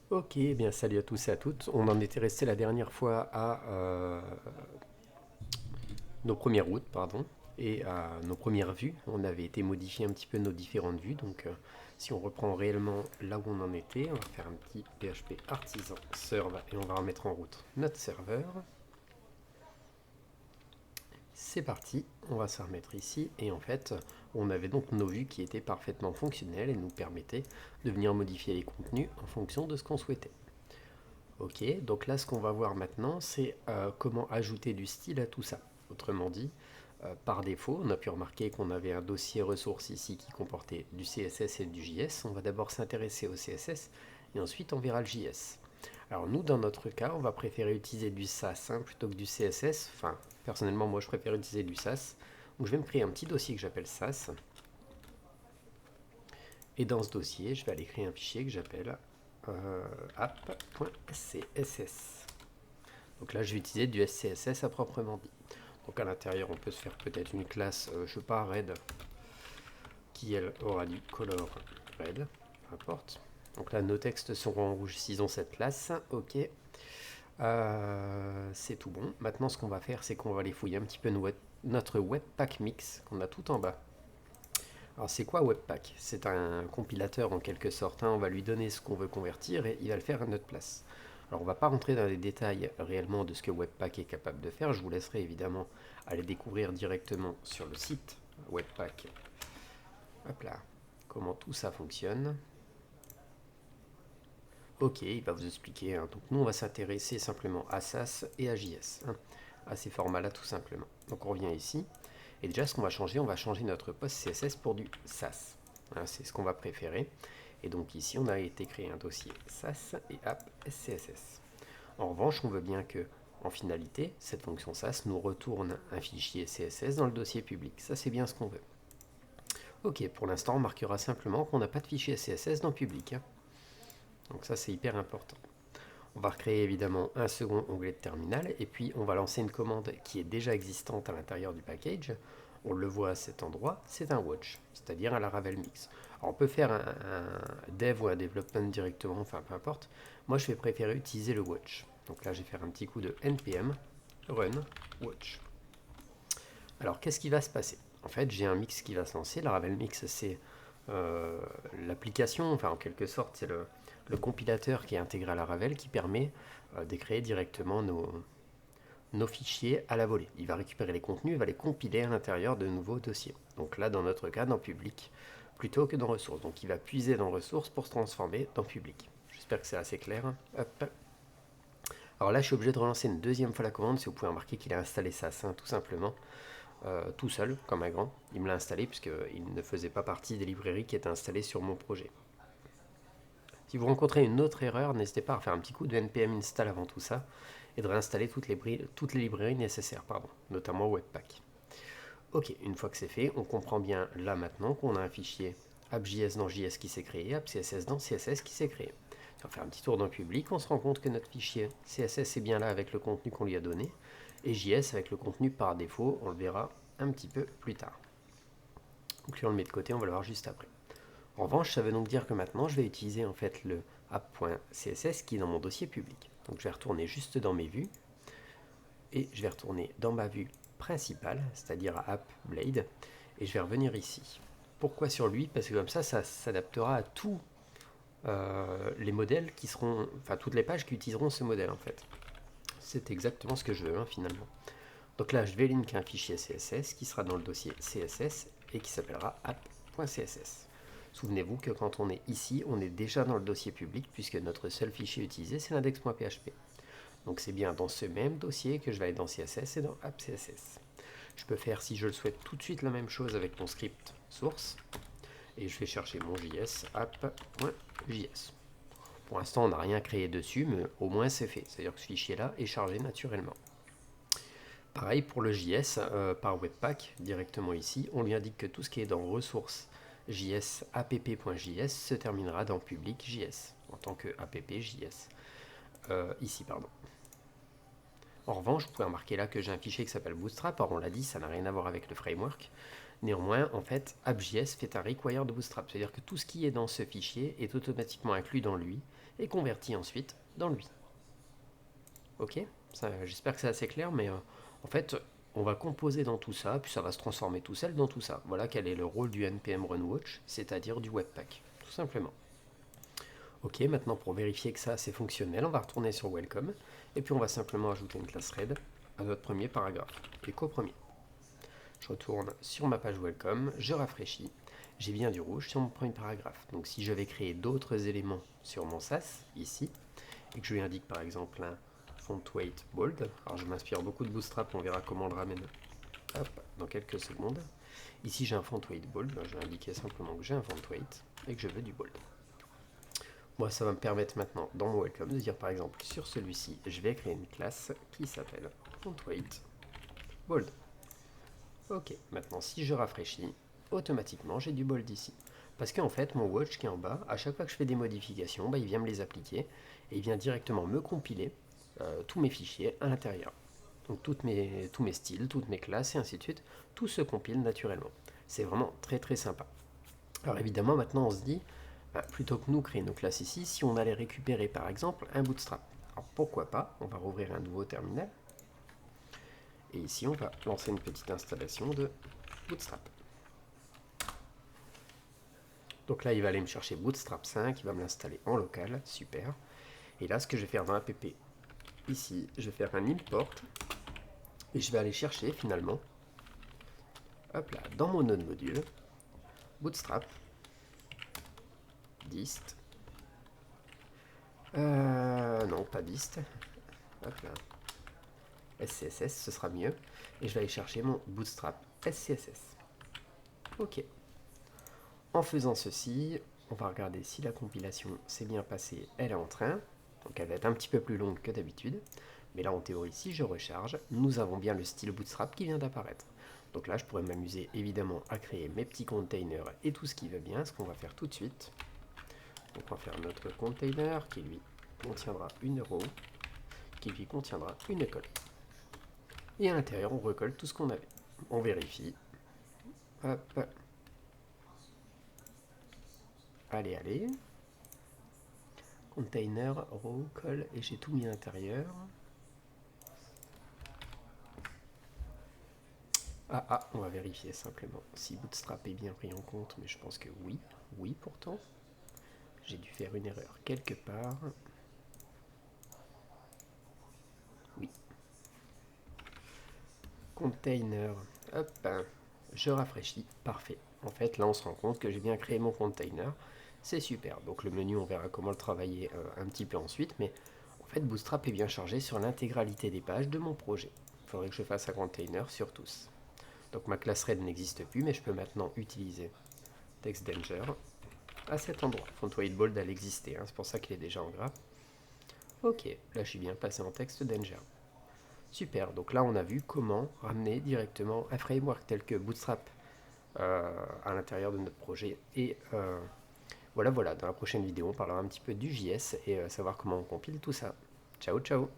Ok, eh bien salut à tous et à toutes. On en était resté la dernière fois à nos premières routes, pardon, et à nos premières vues. On avait été modifier un petit peu nos différentes vues, donc si on reprend réellement là où on en était, on va faire un petit PHP artisan serve et on va remettre en route notre serveur. C'est parti, on va se remettre ici et en fait on avait donc nos vues qui étaient parfaitement fonctionnelles et nous permettaient de venir modifier les contenus en fonction de ce qu'on souhaitait. Ok, donc là ce qu'on va voir maintenant c'est comment ajouter du style à tout ça. Autrement dit, par défaut, on a pu remarquer qu'on avait un dossier ressources ici qui comportait du CSS et du JS. On va d'abord s'intéresser au CSS et ensuite on verra le JS. Alors nous, dans notre cas, on va préférer utiliser du SAS plutôt que du CSS. Enfin, personnellement, moi je préfère utiliser du SAS. Donc je vais me créer un petit dossier que j'appelle SAS. Et dans ce dossier, je vais aller créer un fichier que j'appelle app.css. Donc là, je vais utiliser du SCSS à proprement dit. Donc à l'intérieur, on peut se faire peut-être une classe, je sais pas, red, qui elle aura du color red, peu importe. Donc là, nos textes seront en rouge s'ils ont cette classe. Ok. C'est tout bon. Maintenant, ce qu'on va faire, c'est qu'on va aller fouiller un petit peu notre Webpack Mix qu'on a tout en bas. Alors, c'est quoi Webpack? C'est un compilateur en quelque sorte, hein. On va lui donner ce qu'on veut convertir et il va le faire à notre place. Alors, on ne va pas rentrer dans les détails réellement de ce que Webpack est capable de faire. Je vous laisserai évidemment aller découvrir directement sur le site Webpack. Hop là, comment tout ça fonctionne. Ok, il va vous expliquer, hein. Donc nous, on va s'intéresser simplement à SAS et à JS, hein, à ces formats-là tout simplement. Donc on revient ici. Et déjà, ce qu'on va changer notre post CSS pour du SAS, hein. C'est ce qu'on va préférer. Et donc ici, on a été créer un dossier SAS et app SCSS. En revanche, on veut bien que, en finalité, cette fonction SAS nous retourne un fichier CSS dans le dossier public. Ça, c'est bien ce qu'on veut. Ok, pour l'instant, on marquera simplement qu'on n'a pas de fichier CSS dans public, hein. Donc ça, c'est hyper important. On va recréer évidemment un second onglet de terminal et puis on va lancer une commande qui est déjà existante à l'intérieur du package. On le voit à cet endroit, c'est un watch, c'est-à-dire un Laravel mix. Alors on peut faire un dev ou un development directement, enfin peu importe. Moi je vais préférer utiliser le watch. Donc là je vais faire un petit coup de npm run watch. Alors qu'est-ce qui va se passer? En fait j'ai un mix qui va se lancer. Laravel mix c'est l'application, enfin en quelque sorte c'est le compilateur qui est intégré à Laravel qui permet de créer directement nos fichiers à la volée. Il va récupérer les contenus, il va les compiler à l'intérieur de nouveaux dossiers. Donc là, dans notre cas, dans public, plutôt que dans ressources. Donc il va puiser dans ressources pour se transformer dans public. J'espère que c'est assez clair. Hop. Alors là, je suis obligé de relancer une deuxième fois la commande. Si vous pouvez remarquer qu'il a installé ça, tout simplement, tout seul, comme un grand. Il me l'a installé puisqu'il ne faisait pas partie des librairies qui étaient installées sur mon projet. Si vous rencontrez une autre erreur, n'hésitez pas à faire un petit coup de npm install avant tout ça et de réinstaller toutes les librairies nécessaires, notamment Webpack. Ok, une fois que c'est fait, on comprend bien là maintenant qu'on a un fichier app.js dans JS qui s'est créé, app.css dans CSS qui s'est créé. Si on fait un petit tour dans le public, on se rend compte que notre fichier CSS est bien là avec le contenu qu'on lui a donné, et JS avec le contenu par défaut, on le verra un petit peu plus tard. Donc lui on le met de côté, on va le voir juste après. En revanche, ça veut donc dire que maintenant, je vais utiliser en fait le app.css qui est dans mon dossier public. Donc je vais retourner juste dans mes vues et je vais retourner dans ma vue principale, c'est-à-dire à app blade, et je vais revenir ici. Pourquoi sur lui? Parce que comme ça s'adaptera à tous les modèles qui seront, enfin toutes les pages qui utiliseront ce modèle en fait. C'est exactement ce que je veux, hein, finalement. Donc là, je vais linker un fichier CSS qui sera dans le dossier CSS et qui s'appellera app.css. Souvenez-vous que quand on est ici, on est déjà dans le dossier public puisque notre seul fichier utilisé, c'est l'index.php. Donc c'est bien dans ce même dossier que je vais aller dans CSS et dans app.css. Je peux faire, si je le souhaite, tout de suite la même chose avec mon script source. Et je vais chercher mon JS, app.js. Pour l'instant, on n'a rien créé dessus, mais au moins c'est fait. C'est-à-dire que ce fichier-là est chargé naturellement. Pareil pour le JS par Webpack, directement ici, on lui indique que tout ce qui est dans ressources JS app.js se terminera dans public JS en tant que app.js. Ici, pardon. En revanche, vous pouvez remarquer là que j'ai un fichier qui s'appelle Bootstrap. Alors on l'a dit, ça n'a rien à voir avec le framework. Néanmoins, en fait, app.js fait un require de Bootstrap, c'est-à-dire que tout ce qui est dans ce fichier est automatiquement inclus dans lui et converti ensuite dans lui. Ok, j'espère que c'est assez clair, mais en fait, on va composer dans tout ça, puis ça va se transformer tout seul dans tout ça. Voilà quel est le rôle du npm run watch, c'est-à-dire du webpack, tout simplement. Ok, maintenant pour vérifier que ça c'est fonctionnel, on va retourner sur welcome, et puis on va simplement ajouter une classe red à notre premier paragraphe, et qu'au premier. Je retourne sur ma page welcome, je rafraîchis, j'ai bien du rouge sur mon premier paragraphe. Donc si je vais créer d'autres éléments sur mon sas, ici, et que je lui indique par exemple un font weight bold, alors je m'inspire beaucoup de Bootstrap, on verra comment on le ramène dans quelques secondes. Ici j'ai un font weight bold, je vais indiquer simplement que j'ai un font weight et que je veux du bold. Moi ça va me permettre maintenant dans mon welcome de dire par exemple sur celui-ci, je vais créer une classe qui s'appelle font weight bold. Ok, maintenant si je rafraîchis, automatiquement j'ai du bold ici. Parce qu'en fait, mon watch qui est en bas, à chaque fois que je fais des modifications, il vient me les appliquer et il vient directement me compiler tous mes fichiers à l'intérieur. Donc tous mes styles, toutes mes classes et ainsi de suite, tout se compile naturellement. C'est vraiment très très sympa. Alors évidemment, maintenant on se dit, plutôt que nous créer nos classes ici, si on allait récupérer par exemple un bootstrap. Alors pourquoi pas, on va rouvrir un nouveau terminal. Et ici, on va lancer une petite installation de Bootstrap. Donc là, il va aller me chercher Bootstrap 5, il va me l'installer en local, super. Et là, ce que je vais faire dans app, ici, je vais faire un import, et je vais aller chercher finalement, hop là, dans mon node module, Bootstrap, dist, non, pas dist, hop là, SCSS, ce sera mieux, et je vais aller chercher mon Bootstrap SCSS. Ok. En faisant ceci, on va regarder si la compilation s'est bien passée, elle est en train, donc elle va être un petit peu plus longue que d'habitude, mais là en théorie si je recharge, nous avons bien le style Bootstrap qui vient d'apparaître. Donc là je pourrais m'amuser évidemment à créer mes petits containers et tout ce qui va bien, ce qu'on va faire tout de suite. Donc on va faire notre container qui lui contiendra une row, qui lui contiendra une école. Et à l'intérieur on recolle tout ce qu'on avait. On vérifie. Hop. Allez, allez. Container, row, call, et j'ai tout mis à l'intérieur. On va vérifier simplement si Bootstrap est bien pris en compte, mais je pense que oui. Oui, pourtant. J'ai dû faire une erreur quelque part. Oui. Container, hop, je rafraîchis, parfait. En fait, là, on se rend compte que j'ai bien créé mon container. C'est super. Donc le menu, on verra comment le travailler un petit peu ensuite, mais en fait, Bootstrap est bien chargé sur l'intégralité des pages de mon projet. Il faudrait que je fasse un container sur tous. Donc ma classe red n'existe plus, mais je peux maintenant utiliser TextDanger à cet endroit. FontWeightBold, elle existait, c'est pour ça qu'il est déjà en gras. Ok, là je suis bien passé en TextDanger. Super, donc là on a vu comment ramener directement un framework tel que Bootstrap à l'intérieur de notre projet. Et voilà, dans la prochaine vidéo on parlera un petit peu du JS et savoir comment on compile tout ça. Ciao, ciao!